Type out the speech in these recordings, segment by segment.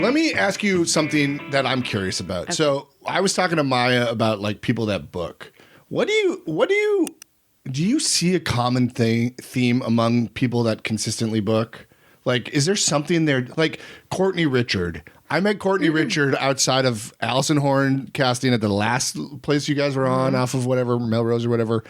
Let me ask you something that I'm curious about. Okay. So I was talking to Maya about like people that book. Do you see a common theme among people that consistently book? Like, is there something there? Like Courtney Richard. I met Courtney Richard outside of Allison Horn casting at the last place you guys were on off of whatever, Melrose or whatever.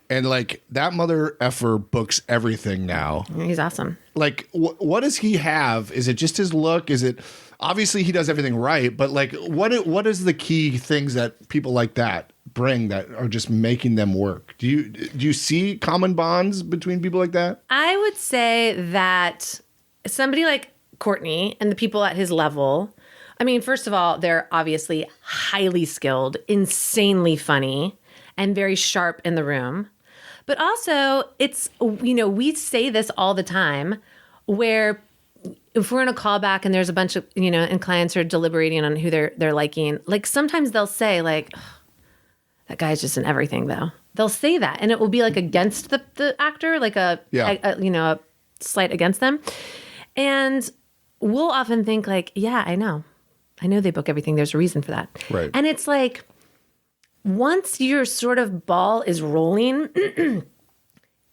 And like that mother effer books everything now. He's awesome. Like, what does he have? Is it just his look? Is it obviously he does everything right? But like, what is the key things that people like that bring that are just making them work? Do you see common bonds between people like that? I would say that somebody like Courtney and the people at his level. I mean, first of all, they're obviously highly skilled, insanely funny, and very sharp in the room. But also, it's, we say this all the time, where if we're in a callback and there's a bunch of, and clients are deliberating on who they're liking, like sometimes they'll say like, that guy's just in everything though. They'll say that and it will be like against the actor, like a slight against them. And we'll often think like, yeah, I know they book everything. There's a reason for that. Right. And it's like, once your sort of ball is rolling,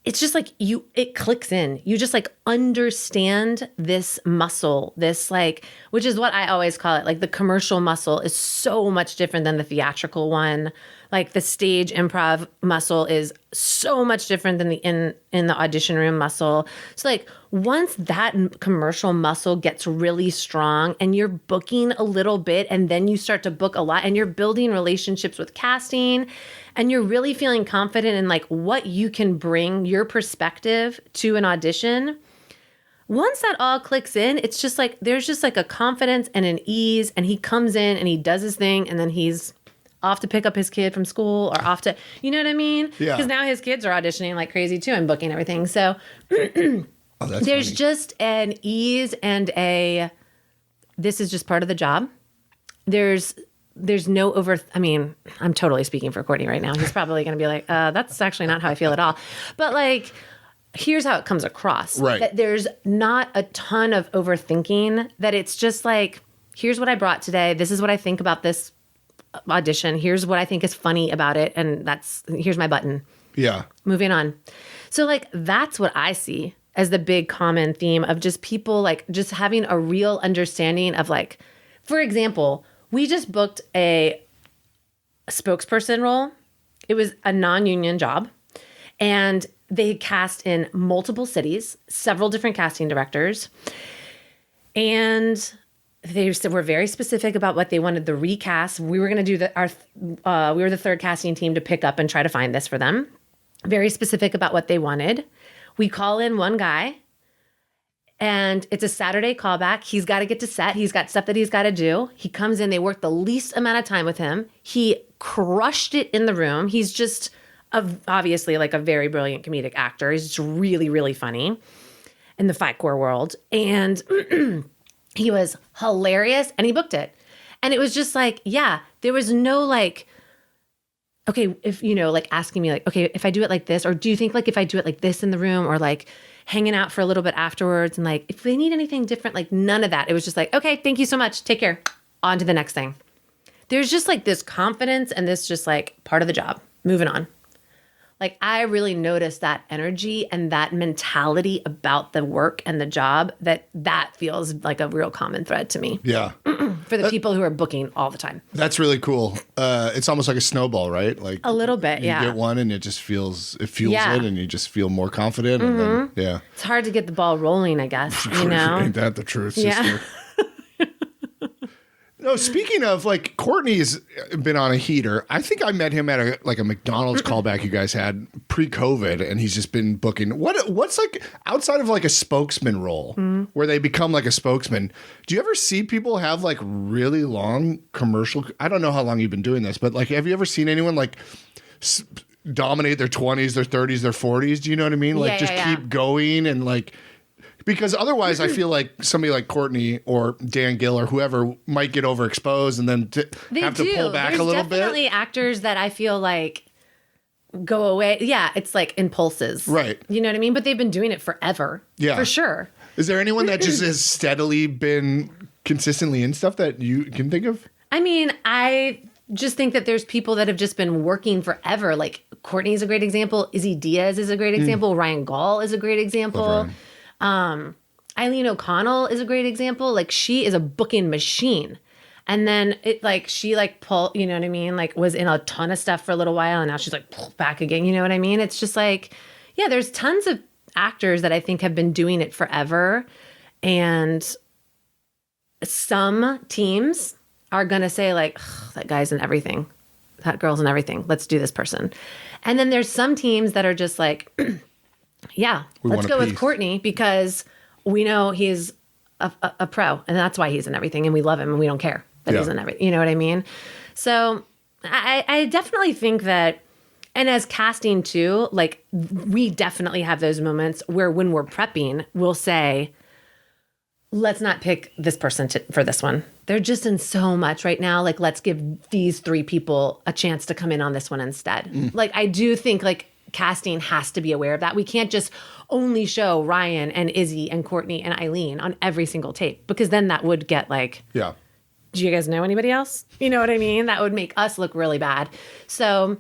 it's just like it clicks in. You just like understand this muscle, this like, which is what I always call it. Like the commercial muscle is so much different than the theatrical one. Like the stage improv muscle is so much different than the in the audition room muscle. So like once that commercial muscle gets really strong and you're booking a little bit and then you start to book a lot and you're building relationships with casting and you're really feeling confident in like what you can bring your perspective to an audition. Once that all clicks in, it's just like there's just like a confidence and an ease, and he comes in and he does his thing and then he's off to pick up his kid from school or off to, you know what I mean? Yeah. Because now his kids are auditioning like crazy too and booking everything. So there's funny. Just an ease and this is just part of the job. There's no I'm totally speaking for Courtney right now. He's probably going to be like, that's actually not how I feel at all. But like, here's how it comes across. Right. That there's not a ton of overthinking, that it's just like, here's what I brought today. This is what I think about this audition. Here's what I think is funny about it. And here's my button. Yeah. Moving on. So like, that's what I see as the big common theme of just people like just having a real understanding of like, for example, we just booked a spokesperson role. It was a non-union job and they cast in multiple cities, several different casting directors. And they were very specific about what they wanted the recast. We were going to do we were the third casting team to pick up and try to find this for them. Very specific about what they wanted. We call in one guy and it's a Saturday callback. He's got to get to set. He's got stuff that he's got to do. He comes in, they work the least amount of time with him. He crushed it in the room. He's just obviously like a very brilliant comedic actor. He's just really, really funny in the Fight Core world. And he was hilarious and he booked it. And it was just like, yeah, there was no like, okay, if, like asking me like, okay, if I do it like this, or do you think like if I do it like this in the room, or like hanging out for a little bit afterwards and like, if they need anything different, like none of that. It was just like, okay, thank you so much. Take care. On to the next thing. There's just like this confidence and this just like part of the job. Moving on. Like I really noticed that energy and that mentality about the work and the job that feels like a real common thread to me. Yeah. For the people who are booking all the time. That's really cool. It's almost like a snowball, right? Like a little bit, you get one and it just fuels it and you just feel more confident. And then, yeah. It's hard to get the ball rolling, I guess, Ain't that the truth, sister? No, speaking of, like, Courtney's been on a heater. I think I met him at a McDonald's callback you guys had pre-COVID, and he's just been booking. What's like outside of like a spokesman role where they become like a spokesman? Do you ever see people have like really long commercial? I don't know how long you've been doing this, but like, have you ever seen anyone like dominate their 20s, their 30s, their 40s? Do you know what I mean? Like, keep going and like. Because otherwise, I feel like somebody like Courtney or Dan Gill or whoever might get overexposed and then have to pull back a little bit. There's definitely actors that I feel like go away. Yeah, it's like impulses. Right. You know what I mean? But they've been doing it forever. Yeah. For sure. Is there anyone that just has steadily been consistently in stuff that you can think of? I mean, I just think that there's people that have just been working forever. Like Courtney is a great example. Izzy Diaz is a great example. Ryan Gall is a great example. Eileen O'Connell is a great example. Like she is a booking machine. And then she pulled, you know what I mean? Like was in a ton of stuff for a little while and now she's like pulled back again. You know what I mean? It's just like, yeah, there's tons of actors that I think have been doing it forever. And some teams are going to say like, that guy's in everything. That girl's in everything. Let's do this person. And then there's some teams that are just like, yeah, let's go with Courtney because we know he's a pro and that's why he's in everything and we love him and we don't care that he's in everything. You know what I mean? So I definitely think that, and as casting too, like we definitely have those moments where when we're prepping, we'll say, let's not pick this person for this one. They're just in so much right now. Like, let's give these 3 people a chance to come in on this one instead. Like, I do think like casting has to be aware of that. We can't just only show Ryan and Izzy and Courtney and Eileen on every single tape because then that would get like, yeah. Do you guys know anybody else? You know what I mean? That would make us look really bad. So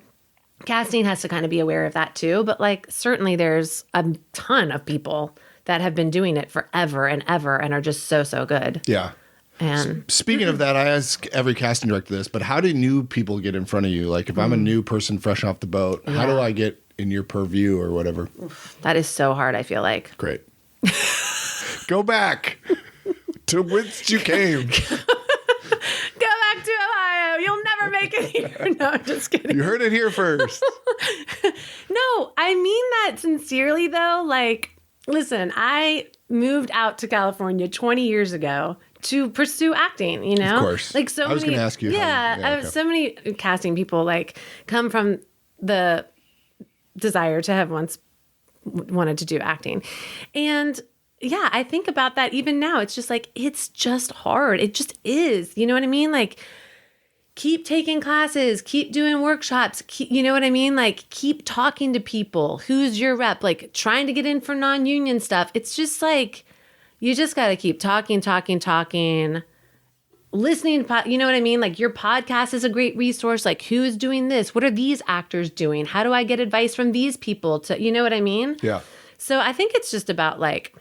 casting has to kind of be aware of that too. But like, certainly there's a ton of people that have been doing it forever and ever and are just so, so good. Yeah. And speaking of that, I ask every casting director this, but how do new people get in front of you? Like if I'm a new person fresh off the boat, how do I get in your purview or whatever? That is so hard, I feel like. Great. Go back to whence you came. Go back to Ohio. You'll never make it here. No, I'm just kidding. You heard it here first. No, I mean that sincerely though. Like, listen, I moved out to California 20 years ago to pursue acting, you know? Of course. Like so I was many, going to ask you. Yeah, I have so many casting people like come from the desire to have once wanted to do acting. And yeah, I think about that even now. It's just like, it's just hard. It just is. You know what I mean? Like, keep taking classes, keep doing workshops, you know what I mean? Like, keep talking to people. Who's your rep? Like, trying to get in for non-union stuff. It's just like, you just got to keep talking, listening. You know what I mean? Like, your podcast is a great resource. Like, who is doing this? What are these actors doing? How do I get advice from these people to, you know what I mean? Yeah. So I think it's just about like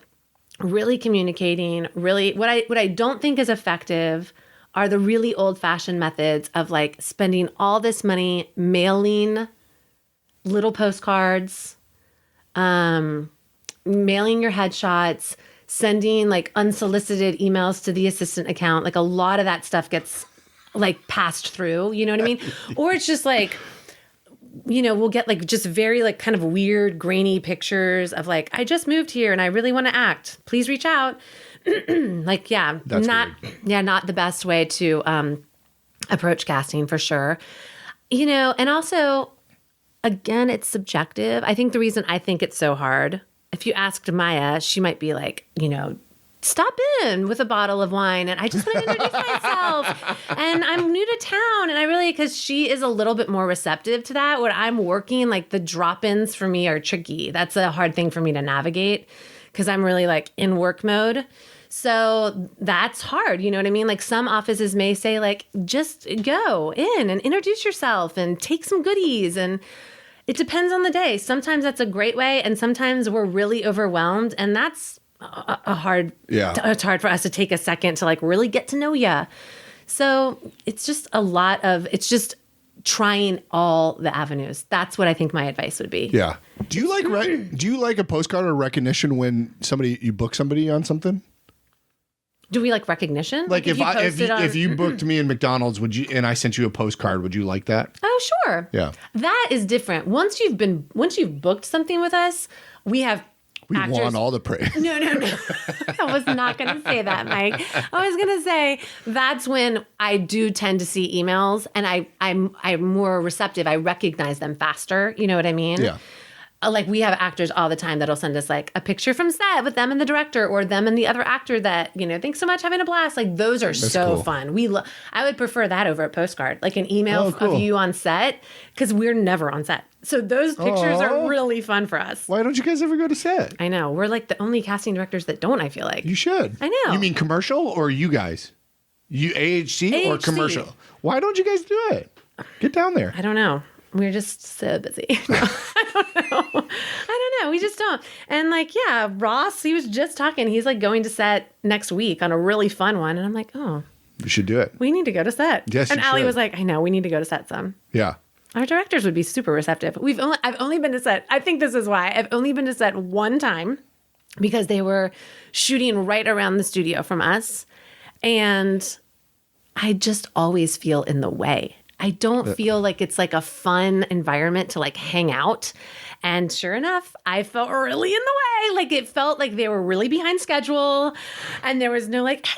really communicating, really what I don't think is effective are the really old-fashioned methods of like spending all this money mailing little postcards, mailing your headshots, sending like unsolicited emails to the assistant account. Like a lot of that stuff gets like passed through, you know what I mean? Or it's just like, you know, we'll get like just very like kind of weird grainy pictures of like, I just moved here and I really want to act. Please reach out. Like, yeah, not the best way to approach casting for sure. You know, and also, again, it's subjective. I think the reason I think it's so hard, if you asked Maya, she might be like, you know, stop in with a bottle of wine and I just want to introduce myself and I'm new to town and I really, because she is a little bit more receptive to that. When I'm working, like the drop-ins for me are tricky. That's a hard thing for me to navigate because I'm really like in work mode. So that's hard. You know what I mean? Like some offices may say like, just go in and introduce yourself and take some goodies. And it depends on the day. Sometimes that's a great way. And sometimes we're really overwhelmed and that's a hard, it's hard for us to take a second to like really get to know you. So it's just it's just trying all the avenues. That's what I think my advice would be. Yeah. Do you like a postcard or recognition when you book somebody on something? Do we like recognition? Like if you booked me in McDonald's, and I sent you a postcard, would you like that? Oh, sure. Yeah. That is different. Once you've booked something with us, we want all the praise. No. I was not going to say that, Mike. I was going to say that's when I do tend to see emails and I'm more receptive. I recognize them faster. You know what I mean? Yeah. Like we have actors all the time that'll send us like a picture from set with them and the director or them and the other actor that, you know, thanks so much, having a blast. Like those are so cool. Fun. I would prefer that over a postcard, like an email of you on set because we're never on set. So those pictures are really fun for us. Why don't you guys ever go to set? I know. We're like the only casting directors that don't, I feel like. You should. I know. You mean commercial or you guys? You AHT or AHT. commercial? Why don't you guys do it? Get down there. I don't know. We're just so busy. No, I don't know. We just don't. And like, yeah, Ross, he was just talking. He's like going to set next week on a really fun one. And I'm like, oh, You should do it. we need to go to set. Yes, and you Allie should. was like, I know, we need to go to set some. Yeah. Our directors would be super receptive. I've only been to set. I think this is why I've only been to set one time because they were shooting right around the studio from us. And I just always feel in the way. I don't feel like it's like a fun environment to like hang out. And sure enough, I felt really in the way. Like it felt like they were really behind schedule and there was no like, hey,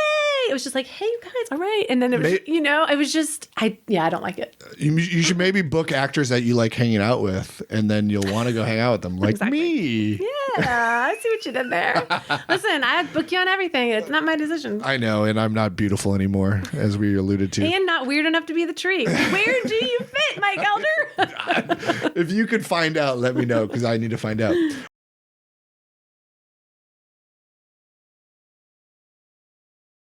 it was just like, hey, you guys, all right. And then it was, it was just, I don't like it. You should maybe book actors that you like hanging out with, and then you'll want to go hang out with them, like Exactly. me. Yeah, I see what you did there. Listen, I book you on everything. It's not my decision. I know, and I'm not beautiful anymore, as we alluded to. And not weird enough to be the tree. Where do you fit, Mike Elder? If you could find out, let me know, because I need to find out.